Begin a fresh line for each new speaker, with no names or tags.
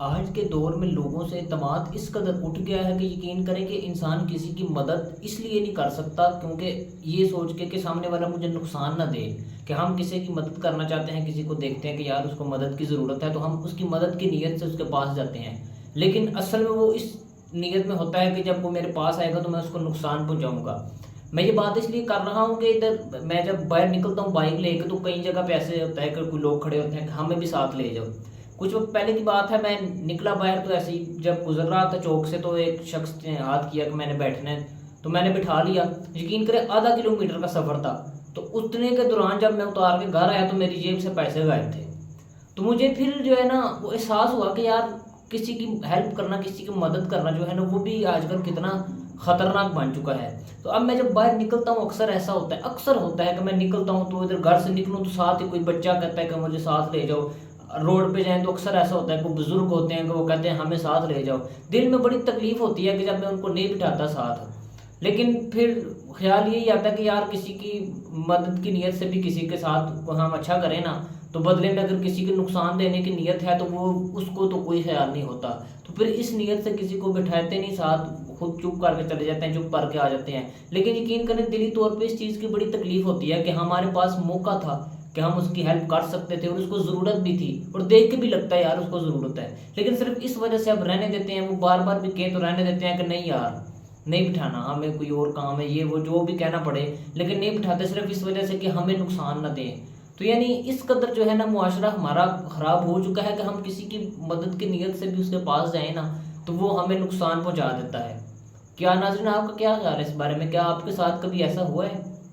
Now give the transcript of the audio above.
آج کے دور میں لوگوں سے اعتماد اس قدر اٹھ گیا ہے کہ یقین کریں کہ انسان کسی کی مدد اس لیے نہیں کر سکتا کیونکہ یہ سوچ کے کہ سامنے والا مجھے نقصان نہ دے، کہ ہم کسی کی مدد کرنا چاہتے ہیں، کسی کو دیکھتے ہیں کہ یار اس کو مدد کی ضرورت ہے تو ہم اس کی مدد کی نیت سے اس کے پاس جاتے ہیں، لیکن اصل میں وہ اس نیت میں ہوتا ہے کہ جب وہ میرے پاس آئے گا تو میں اس کو نقصان پہنچاؤں گا۔ میں یہ بات اس لیے کر رہا ہوں کہ ادھر میں جب باہر نکلتا ہوں بائک لے کے تو کئی جگہ پہ ایسے ہوتا ہے کہ کوئی لوگ کھڑے ہوتے ہیں کہ ہمیں بھی ساتھ لے جاؤ۔ کچھ وقت پہلے کی بات ہے، میں نکلا باہر تو ایسے ہی جب گزر رہا تھا چوک سے تو ایک شخص نے ہاتھ کیا کہ میں نے بیٹھنا ہے، تو میں نے بٹھا لیا۔ یقین کرے آدھا کلومیٹر کا سفر تھا، تو اتنے کے دوران جب میں اتار کے گھر آیا تو میری جیب سے پیسے غائب تھے۔ تو مجھے پھر جو ہے نا وہ احساس ہوا کہ یار کسی کی ہیلپ کرنا، کسی کی مدد کرنا جو ہے نا وہ بھی آج کل کتنا خطرناک بن چکا ہے۔ تو اب میں جب باہر نکلتا ہوں اکثر ہوتا ہے کہ میں نکلتا ہوں تو ادھر گھر سے نکلوں تو ساتھ ہی کوئی بچہ کہتا ہے کہ مجھے ساتھ لے جاؤ، روڈ پہ جائیں تو اکثر ایسا ہوتا ہے کہ بزرگ ہوتے ہیں کہ وہ کہتے ہیں ہمیں ساتھ لے جاؤ۔ دل میں بڑی تکلیف ہوتی ہے کہ جب میں ان کو نہیں بٹھاتا ساتھ، لیکن پھر خیال یہی آتا ہے کہ یار کسی کی مدد کی نیت سے بھی کسی کے ساتھ ہم اچھا کریں نا، تو بدلے میں اگر کسی کو نقصان دینے کی نیت ہے تو وہ اس کو تو کوئی خیال نہیں ہوتا، تو پھر اس نیت سے کسی کو بٹھاتے نہیں ساتھ، خود چپ کر کے چلے جاتے ہیں، چپ کر کے آ جاتے ہیں۔ لیکن یقین کریں دلی طور پہ اس چیز کی بڑی تکلیف ہوتی ہے کہ ہمارے پاس موقع تھا کہ ہم اس کی ہیلپ کر سکتے تھے اور اس کو ضرورت بھی تھی، اور دیکھ کے بھی لگتا ہے یار اس کو ضرورت ہے، لیکن صرف اس وجہ سے اب رہنے دیتے ہیں، وہ بار بار بھی کہیں تو رہنے دیتے ہیں کہ نہیں یار نہیں بٹھانا، ہمیں کوئی اور کام ہے، یہ وہ جو بھی کہنا پڑے، لیکن نہیں بٹھاتے صرف اس وجہ سے کہ ہمیں نقصان نہ دیں۔ تو یعنی اس قدر جو ہے نا معاشرہ ہمارا خراب ہو چکا ہے کہ ہم کسی کی مدد کی نیت سے بھی اس کے پاس جائیں نا تو وہ ہمیں نقصان پہنچا دیتا ہے۔ کیا ناظرین آپ کا کیا خیال ہے اس بارے میں؟ کیا آپ کے ساتھ کبھی ایسا ہوا ہے؟